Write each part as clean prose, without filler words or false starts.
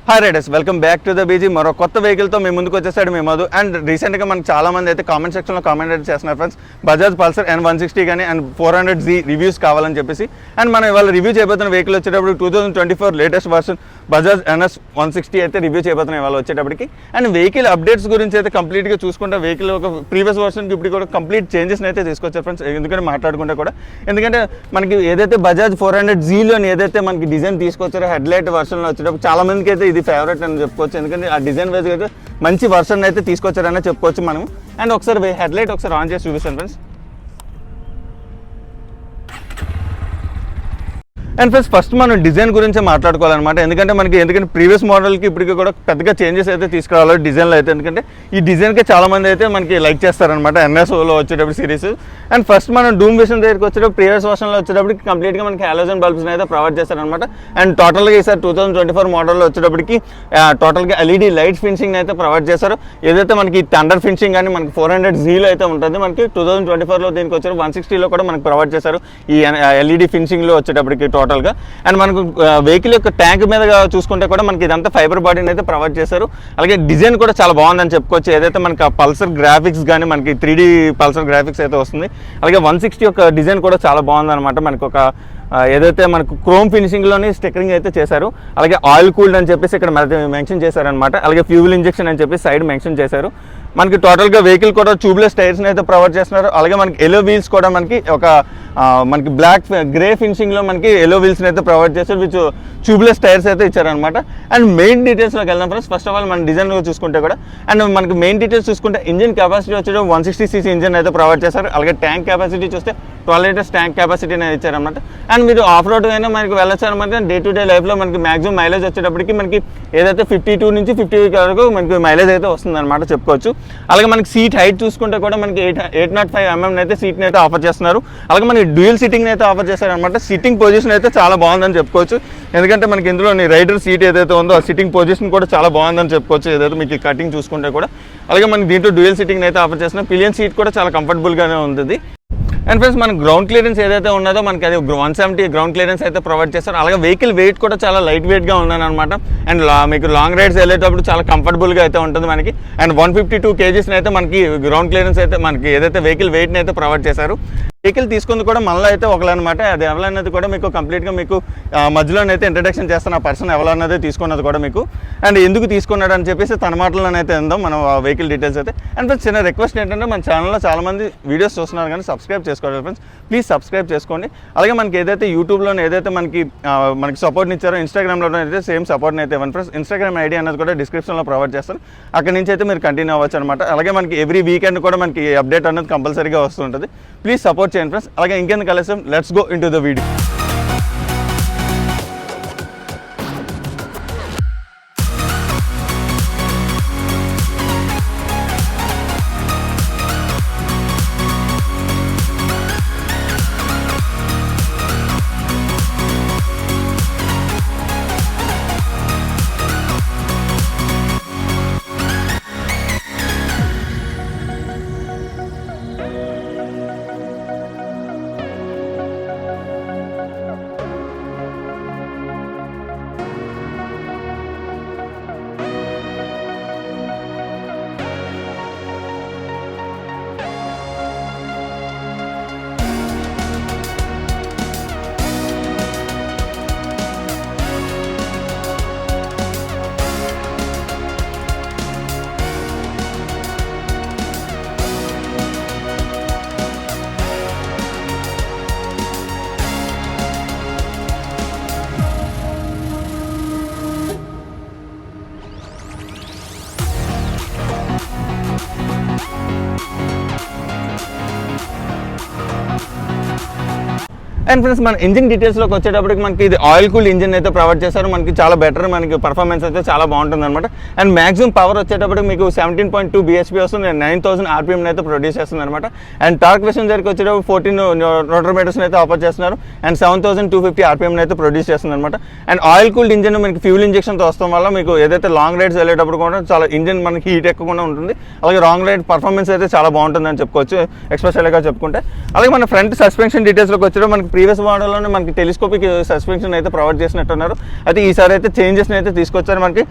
Hi riders, welcome back to the BG. మరో కొత్త వెహికల్తో మేము ముందుకు వచ్చేసాడు మీ మధు. అండ్ రీసెంట్గా మనకు చాలా మంది అయితే కామెంట్ సెక్షన్లో కామెంట్ అయితే చేస్తున్నారు ఫ్రెండ్స్, బజాజ్ పల్సర్ N160 కానీ అండ్ 400Z రివ్యూస్ కావాలని చెప్పేసి. అండ్ మనం ఇవాళ రివ్యూ చేయబోతున్న వెహికల్ వచ్చేటప్పుడు 2024 లేటెస్ట్ వర్షన్ బజాజ్ NS 160 అయితే రివ్యూ చేయబోతున్నాం ఇవాళ వచ్చేటప్పటికి. అండ్ వెహికల్ అప్డేట్స్ గురించి అయితే కంప్లీట్గా చూసుకుంటే వెహికల్ ఒక ప్రీవియస్ వర్షన్కి ఇప్పుడు కూడా కంప్లీట్ చేంజెస్ అయితే తీసుకొచ్చారు ఫ్రెండ్స్. ఎందుకంటే మాట్లాడుకుంటే కూడా, ఎందుకంటే మనకి ఏదైతే బజాజ్ 400Zలోని ఏదైతే మనకి డిజైన్ తీసుకొచ్చారో హెడ్లైట్ వర్షన్లో వచ్చేటప్పుడు చాలా మందికి అయితే ఇది ఫేవరెట్ అని చెప్పుకోవచ్చు. ఎందుకంటే ఆ డిజైన్ వైజ్ అయితే మంచి వర్షన్ అయితే తీసుకొచ్చారనే చెప్పుకోవచ్చు మనం. అండ్ ఒకసారి హెడ్లైట్ ఒకసారి ఆన్ చేసి చూపిస్తాను ఫ్రెండ్స్. అండ్ ఫ్రెండ్స్ ఫస్ట్ మనం డిజైన్ గురించి మాట్లాడుకోవాలన్నమాట. ఎందుకంటే ప్రీవియస్ మోడల్కి ఇప్పటికీ కూడా పెద్దగా చేంజెస్ అయితే తీసుకురావాలి డిజైన్లో అయితే. ఎందుకంటే ఈ డిజైన్కి చాలామంది అయితే మనకి లైక్ చేస్తారనమాట NSలో వచ్చేటప్పుడు సిరీస్. అండ్ ఫస్ట్ మనం డూమ్ విషన్ దగ్గరికి వచ్చేటప్పుడు ప్రీవియస్ వర్షన్లో వచ్చేటప్పటికి కంప్లీట్గా మనకి హాలోజన్ బల్బ్స్ని అయితే ప్రొవైడ్ చేస్తారనమాట. అండ్ టోటల్గా ఈసారి 2024 మోడల్లో వచ్చేటప్పటికి టోటల్గా LED లైట్ ఫినిషింగ్ అయితే ప్రొవైడ్ చేశారు. ఏదైతే మనకి థండర్ ఫినిషింగ్ కానీ మనకి 400Zలో అయితే ఉంటుంది. మనకి 2024లో దీనికి వచ్చారు 160లో కూడా మనకి ప్రొవైడ్ చేశారు ఈ LED ఫినిషింగ్లో వచ్చేటప్పటికి టోటల్గా. అండ్ మనకు వెహికల్ యొక్క ట్యాంక్ మీద చూసుకుంటే కూడా మనకి ఇదంతా ఫైబర్ బాడీని అయితే ప్రొవైడ్ చేశారు. అలాగే డిజైన్ కూడా చాలా బాగుందని చెప్పుకోవచ్చు. ఏదైతే మనకి పల్సర్ గ్రాఫిక్స్ కానీ మనకి 3D పల్సర్ గ్రాఫిక్స్ అయితే వస్తుంది. అలాగే 160 యొక్క డిజైన్ కూడా చాలా బాగుందన్నమాట. మనకు ఒక ఏదైతే మనకు క్రోమ్ ఫినిషింగ్లోని స్టిక్కరింగ్ అయితే చేశారు. అలాగే ఆయిల్ కూల్డ్ అని చెప్పేసి ఇక్కడ మెన్షన్ చేశారనమాట. అలాగే ఫ్యూల్ ఇంజెక్షన్ అని చెప్పి సైడ్ మెన్షన్ చేశారు. మనకి టోటల్గా వెహికల్ కూడా ట్యూబ్లెస్ టైర్స్ని అయితే ప్రొవైడ్ చేస్తున్నారు. అలాగే మనకి ఎల్లో వీల్స్ కూడా మనకి ఒక మనకి బ్లాక్ గ్రే ఫినిషింగ్లో మనకి ఎల్లో వీల్స్ని అయితే ప్రొవైడ్ చేస్తారు, విచ్ ట్యూబ్లెస్ టైర్స్ అయితే ఇచ్చారనమాట. అండ్ మెయిన్ డీటెయిల్స్లోకి వెళ్దాం ఫ్రెండ్స్. ఫస్ట్ ఆఫ్ ఆల్ మన డిజైన్ చూసుకుంటే కూడా అండ్ మనకి మెయిన్ డీటెయిల్స్ చూసుకుంటే ఇంజిన్ కెపాసిటీ వచ్చేది 160cc ఇంజిన్ అయితే ప్రొవైడ్ చేస్తారు. అలాగే ట్యాంక్ కెపాసిటీ చూస్తే 12 లీటర్స్ ట్యాంక్ కెపాసిటీని ఇచ్చారనమాట. అండ్ మీరు ఆఫ్ రోడ్ అయినా మనకి వెళ్ళొచ్చు అనమాట. డే టు డే లైఫ్లో మనకి మాక్సిమం మైలేజ్ వచ్చేటప్పటికి మనకి ఏదైతే 52 నుంచి 50 వరకు మనకి మైలేజ్ అయితే వస్తుందన్నమాట చెప్పుకోవచ్చు. అలాగే మనకి సీట్ హైట్ చూసుకుంటే కూడా మనకి 805mm అయితే సీట్ని అయితే ఆఫర్ చేస్తున్నారు. అలాగే మనకి డ్యూయల్ సిట్టింగ్ని అయితే ఆఫర్ చేస్తారనమాట. సిట్టింగ్ పొజిషన్ అయితే చాలా బాగుందని చెప్పుకోవచ్చు. ఎందుకంటే మనకి ఇందులో రైడర్ సీట్ ఏదైతే ఉందో ఆ సిట్టింగ్ పొజిషన్ కూడా చాలా బాగుందని చెప్పుకోవచ్చు. ఏదైతే మీకు కటింగ్ చూసుకుంటే కూడా. అలాగే మనకి దీంట్లో డ్యూయల్ సిట్టింగ్ అయితే ఆఫర్ చేస్తున్నారు. పిలియన్ సీట్ కూడా చాలా కంఫర్టబుల్గానే ఉంటుంది. అండ్ ఫ్రెండ్స్ మన గ్రౌండ్ క్లియరెన్స్ ఏదైతే ఉన్నదో మనకి అది 170 గ్రౌండ్ క్లియరెన్స్ అయితే ప్రొవైడ్ చేస్తారు. అలాగే వెహికల్ వెయిట్ కూడా చాలా లైట్ వెయిట్గా ఉందన్నమాట. అండ్ మీకు లాంగ్ రైడ్స్ వెళ్ళేటప్పుడు చాలా కంఫర్టబుల్గా అయితే ఉంటుంది మనకి. అండ్ 152 kgsని అయితే మనకి గ్రౌండ్ క్లియరెన్స్ అయితే మనకి ఏదైతే వెహికల్ వెయిట్ని అయితే ప్రొవైడ్ చేశారు. వెహికల్ తీసుకుంది కూడా మళ్ళీ అయితే ఒకలనమాట. అది ఎవరన్నది కూడా మీకు కంప్లీట్గా మీకు మధ్యలోనైతే ఇంట్రడక్షన్ చేస్తాను. ఆ పర్సన్ ఎవరన్నది తీసుకున్నది కూడా మీకు అండ్ ఎందుకు తీసుకున్నాడు అని చెప్పేసి తన మాటలోనైతే ఉందాం మనం వెహికల్ డీటెయిల్స్ అయితే. అండ్ ఫ్రెండ్స్ చిన్న రిక్వెస్ట్ ఏంటంటే మన ఛానల్లో చాలామంది వీడియోస్ చూస్తున్నారు కానీ సబ్స్క్రైబ్ చేసుకోవాలి ఫ్రెండ్స్. ప్లీజ్ సబ్స్క్రైబ్ చేసుకోండి. అలాగే మనకి ఏదైతే యూట్యూబ్లో ఏదైతే మనకి సపోర్ట్ని ఇచ్చారో ఇన్స్టాగ్రామ్లో అయితే సేమ్ సపోర్ట్ని అయితే ఇవ్వండి ఫ్రెండ్స్. ఇన్స్టాగ్రామ్ ఐడి అనేది కూడా డిస్క్రిప్షన్లో ప్రొవైడ్ చేస్తాను. అక్కడి నుంచి అయితే మీరు కంటిన్యూ అవ్వచ్చు అనమాట. అలాగే మనకి ఎవ్రీ వీకెండ్ కూడా మనకి అప్డేట్ అనేది కంపల్సరీగా వస్తుంటుంది. ప్లీజ్ సపోర్ట్ చేయండి ఫ్రెండ్స్. అలాగే ఇంకెందుకు కలిసాం, let's go into the video. And friends మన ఇంజిన్ డీటెయిల్స్లోకి వచ్చేటప్పటికి మనకి ఇది ఆయిల్ కూల్ ఇంజిన్ అయితే ప్రొవైడ్ చేస్తారు. మనకి చాలా బెటర్ మనకి పర్ఫార్మెన్స్ అయితే చాలా బాగుంటుంది అనమాట. అండ్ మ్యాక్సిమం పవర్ వచ్చేటప్పటికి మీకు 17.2 bhp వస్తుంది. 9000 rpm అయితే ప్రొడ్యూస్ చేస్తుంది అనమాట. అండ్ టార్క్ విషయం దగ్గరికి వచ్చేటప్పుడు 14 Nm అయితే ఆఫర్ చేస్తున్నారు. అండ్ 7250 rpm అయితే ప్రొడ్యూస్ చేస్తుంది అనమాట. అండ్ ఆయిల్ కూల్డ్ ఇంజిన్ మనకి ఫ్యూల్ ఇంజెక్షన్తో వస్తాం వల్ల మీకు ఏదైతే లాంగ్ రైడ్స్ వెళ్ళేటప్పుడు కూడా చాలా ఇంజిన్ మనకి హీట్ ఎక్కకుండా ఉంటుంది. అలాగే లాంగ్ రైడ్ పర్ఫార్మెన్స్ అయితే చాలా బాగుంటుందని చెప్పుకోవచ్చు ఎక్స్పెషల్గా చెప్పుకుంటే. అలాగే మన ఫ్రంట్ సస్పెన్షన్ డీటెయిల్స్లోకి వచ్చేటప్పుడు మనకి ప్రీవియస్ మోడల్లోనే మనకి టెలిస్కోపిక్ సస్పెన్షన్ అయితే ప్రొవైడ్ చేసినట్టున్నారు. అయితే ఈసారి అయితే చేంజెస్ని అయితే తీసుకొచ్చారు. మనకి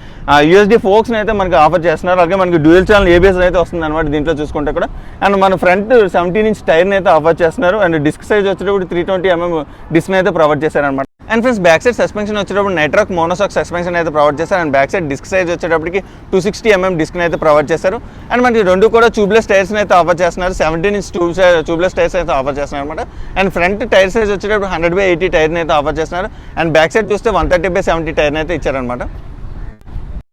యూఎస్డి ఫోక్స్ని అయితే మనకి ఆఫర్ చేస్తున్నారు. అలాగే మనకి డ్యూయల్ ఛానల్ ఏబిఎస్ అయితే వస్తుంది అనమాట దీంట్లో చూసుకుంటే కూడా. అండ్ మన ఫ్రంట్ 17 ఇంచ్ టైర్ని అయితే ఆఫర్ చేస్తున్నారు. అండ్ డిస్క్ సైజ్ వచ్చేటప్పుడు 320mm డిస్క్ని అయితే ప్రొవైడ్ చేశారనమాట. And friends back side suspension వచ్చేటప్పుడు నైట్రాక్ మోనోసాక్ సస్పెన్షన్ అయితే ప్రొవైడ్ చేశారు. And back side disc size వచ్చేటప్పటికి 260mm డిస్క్ని అయితే ప్రొవైడ్ చేశారు. అండ్ మనకి రెండు కూడా ట్యూబ్లెస్ టైర్స్ని అయితే ఆఫర్ చేస్తున్నారు. 17 ఇంచ్ ట్యూబ్లెస్ టైర్స్ అయితే ఆఫర్ చేస్తున్నారు అనమాట. అండ్ ఫ్రంట్ టైర్ సైజ్ వచ్చేటప్పుడు 100/80 టైర్ని అయితే ఆఫర్ చేస్తున్నారు. అండ్ బ్యాక్ సైడ్ చూస్తే 130/70 టైర్ని అయితే ఇచ్చారనమాట.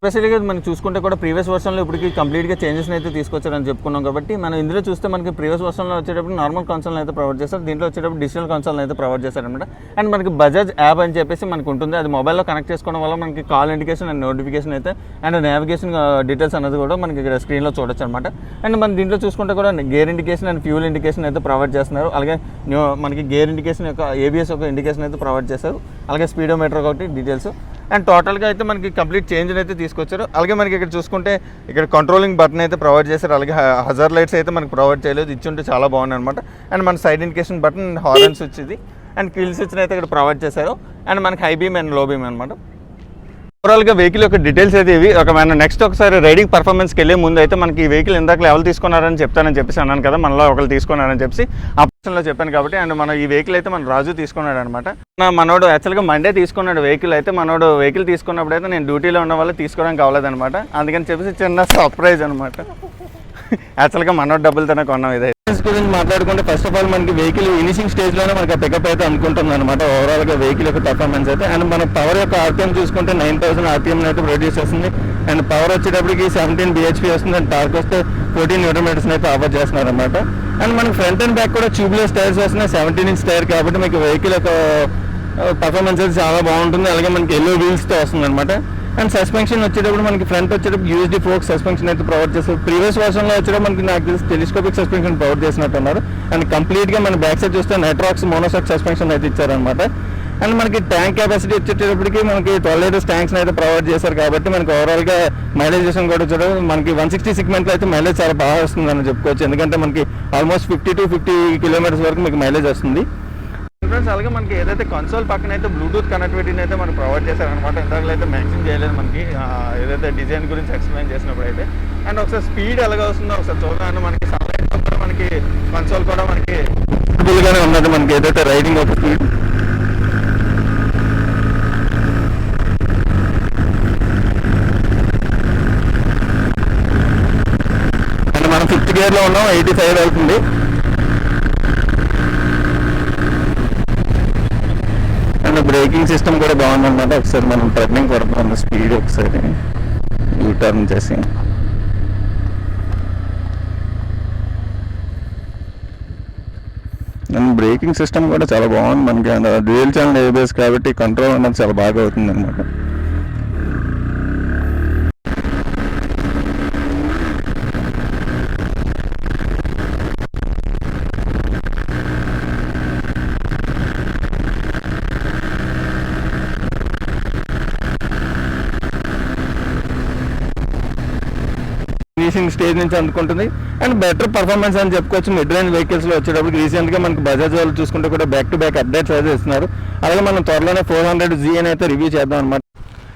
స్పెషల్గా మనం చూసుకుంటే కూడా ప్రీవియస్ వర్షన్లో ఇప్పటికి కంప్లీట్గా చేంజెస్ అయితే తీసుకొచ్చారని చెప్పుకున్నాం. కాబట్టి మనం ఇందులో చూస్తే మనకి ప్రీవియస్ వర్షన్లో వచ్చేటప్పుడు నార్మల్ కన్సోల్ అయితే ప్రొవైడ్ చేస్తారు. దీంట్లో వచ్చేటప్పుడు డిజిటల్ కన్సోల్ అయితే ప్రొవైడ్ చేస్తారనమాట. అండ్ మనకి బజాజ్ యాప్ అని చెప్పేసి మనకు ఉంటుంది. అది మొబైల్లో కనెక్ట్ చేసుకోవడం వల్ల మనకి కాల్ ఇండికేషన్ అండ్ నోటిఫికేషన్ అయితే అండ్ నావిగేషన్ డీటెయిల్స్ అనేది కూడా మనకి ఇక్కడ స్క్రీన్లో చూడొచ్చు అనమాట. అండ్ మన దీంట్లో చూసుకుంటే కూడా gear indication and fuel indication అయితే ప్రొవైడ్ చేస్తున్నారు. అలాగే మనకి గేర్ ఇండికేషన్ యొక్క ఏబిఎస్ ఒక ఇండికేషన్ అయితే ప్రొవైడ్ చేస్తారు. అలాగే స్పీడోమీటర్ ఒకటి డీటెయిల్స్. అండ్ టోటల్గా అయితే మనకి కంప్లీట్ చేంజ్ అయితే తీసుకొచ్చారు. అలాగే మనకి ఇక్కడ చూసుకుంటే ఇక్కడ కంట్రోలింగ్ బటన్ అయితే ప్రొవైడ్ చేశారు. అలాగే హజార్ లైట్స్ అయితే మనకి ప్రొవైడ్ చేయలేదు, ఇచ్చుంటే చాలా బాగుంది అనమాట. అండ్ మన side indication button, horn switch ఇది అండ్ కిల్ స్విచ్ని అయితే ఇక్కడ ప్రొవైడ్ చేశారు. అండ్ మనకి హై బీమ్ అండ్ లో బీమ్ అనమాట. ఓవరాల్గా వెహికల్ యొక్క డీటెయిల్స్ అయితే ఇవి. మన నెక్స్ట్ ఒకసారి రైడింగ్ పర్ఫార్మెన్స్కి వెళ్ళే ముందు అయితే మనకి ఈ వెహికల్ ఇందాక ఎవరు తీసుకున్నారని చెప్తానని చెప్పేసి అన్నాను కదా, మనలో ఒకరు తీసుకున్నారని చెప్పి ఆ పర్సన్లో చెప్పాను. కాబట్టి అండ్ మన ఈ వెహికల్ అయితే మన రాజు తీసుకున్నాడు అనమాట. మనోడు యాక్చువల్గా మండే తీసుకున్నాడు వెహికల్. అయితే మనోడు వెహికల్ తీసుకున్నప్పుడు అయితే నేను డ్యూటీలో ఉన్న వల్ల తీసుకోవడానికి అవ్వలేదన్నమాట. అందుకని చెప్పేసి చిన్న సర్ప్రైజ్ అనమాట. యాక్చువల్గా మనోడు డబ్బులతోనే కొన్నాం. ఇదే గురించి మాట్లాడుకుంటే ఫస్ట్ ఆఫ్ ఆల్ మనకి వెహికల్ ఇనిషింగ్ స్టేజ్లోనే మనకి పికప్ అయితే అనుకుంటుంది అనమాట. ఓవరాల్గా వెహికల్ యొక్క పర్ఫార్మెన్స్ అయితే. అండ్ మన పవర్ యొక్క ఆర్పిఎం చూసుకుంటే 9000 ఆర్పిఎం అయితే ప్రొడ్యూస్ చేస్తుంది. అండ్ పవర్ వచ్చేటప్పటికి 17 bhp వస్తుంది. అండ్ టార్క్ వస్తే 14 Nm అయితే ఆఫర్ చేస్తున్నారు అనమాట. అండ్ మనకి ఫ్రంట్ అండ్ బ్యాక్ కూడా ట్యూబ్లెస్ టైర్స్ వస్తున్నాయి. 17 ఇంచ్ టైర్ కాబట్టి మీకు వెహికల్ యొక్క పర్ఫార్మెన్స్ అయితే చాలా బాగుంటుంది. అలాగే మనకి ఎల్లో వీల్స్తో వస్తుంది అనమాట. అండ్ సస్పెన్షన్ వచ్చేటప్పుడు మనకి ఫ్రంట్ వచ్చేటప్పుడు యూఎస్డి ఫోక్ సస్పెన్షన్ అయితే ప్రొవైడ్ చేస్తారు. ప్రీవియస్ వర్షన్లో వచ్చేటప్పుడు మనకి నాకు తెలిసి టెలిస్కోపిక్ సస్పెన్షన్ ప్రొవైడ్ చేసినట్టున్నారు. అండ్ కంప్లీట్గా మన బ్యాక్ సైడ్ చూస్తే నైట్రాక్స్ మోనోసాక్ సస్పెన్షన్ అయితే ఇచ్చారనమాట. అండ్ మనకి ట్యాంక్ కెపాసిటీ వచ్చేటప్పటికి మనకి 12 లీటర్స్ ట్యాంక్స్ అయితే ప్రొవైడ్ చేశారు. కాబట్టి మనకి ఓవరాల్గా మైలేజేషన్ కూడా వచ్చేటప్పుడు మనకి 160 సెగ్మెంట్లో అయితే మైలేజ్ చాలా బాగా వస్తుందని చెప్పుకోవచ్చు. ఎందుకంటే మనకి ఆల్మోస్ట్ 50 to 50 కిలోమీటర్స్ వరకు మీకు మైలేజ్ వస్తుంది. ఫ్రెండ్స్ అలాగే మనకి ఏదైతే కన్సోల్ పక్కన అయితే బ్లూటూత్ కనెక్టివిటీని అయితే మనకు ప్రొవైడ్ చేశారనమాట. ఇందాకలో అయితే మెన్షన్ చేయలేదు మనకి ఏదైతే డిజైన్ గురించి ఎక్స్ప్లెయిన్ చేసినప్పుడు అయితే. అండ్ ఒకసారి స్పీడ్ ఎలాగ వస్తుందో ఒకసారి చూద్దాం. మనకి సన్లైట్తో కూడా మనకి కన్సోల్ కూడా మనకి ఫుల్గానే ఉన్నది. మనకి ఏదైతే రైడింగ్ ఒక స్పీడ్ అండ్ మనం 5th గేర్లో ఉన్నాం, 85 అవుతుంది. బ్రేకింగ్ సిస్టమ్ కూడా బాగుందన్నమాట. ఒకసారి మనం టర్నింగ్ కొడతాం స్పీడ్ ఒకసారి యూటర్న్ చేసి. అండ్ బ్రేకింగ్ సిస్టమ్ కూడా చాలా బాగుంది మనకి. డ్యూయల్ ఛానల్ ఏబిఎస్ కాబట్టి కంట్రోల్ అనేది చాలా బాగా అవుతుంది అనమాట. ఫినిషింగ్ స్టేజ్ నుంచి అందుకుంటుంది. అండ్ బెటర్ పర్ఫార్మెన్స్ అని చెప్పుకోవచ్చు మిడ్ రేంజ్ వెహికల్స్లో వచ్చేటప్పుడు. రీసెంట్గా మనకి బజాజ్ వాళ్ళు చూసుకుంటే కూడా బ్యాక్ టు బ్యాక్ అప్డేట్స్ అయితే ఇస్తున్నారు. అలాగే మనం త్వరలోనే 400Z అని అయితే రివ్యూ చేద్దాం అనమాట.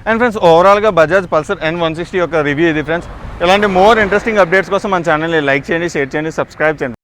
అండ్ ఫ్రెండ్స్ ఓవరాల్గా బజాజ్ పల్సర్ N160 యొక్క రివ్యూ ఇది ఫ్రెండ్స్. ఇలాంటి మోర్ ఇంట్రెస్టింగ్ అప్డేట్స్ కోసం మన ఛానల్ని లైక్ చేయండి, షేర్ చేయండి, సబ్స్క్రైబ్ చేయండి.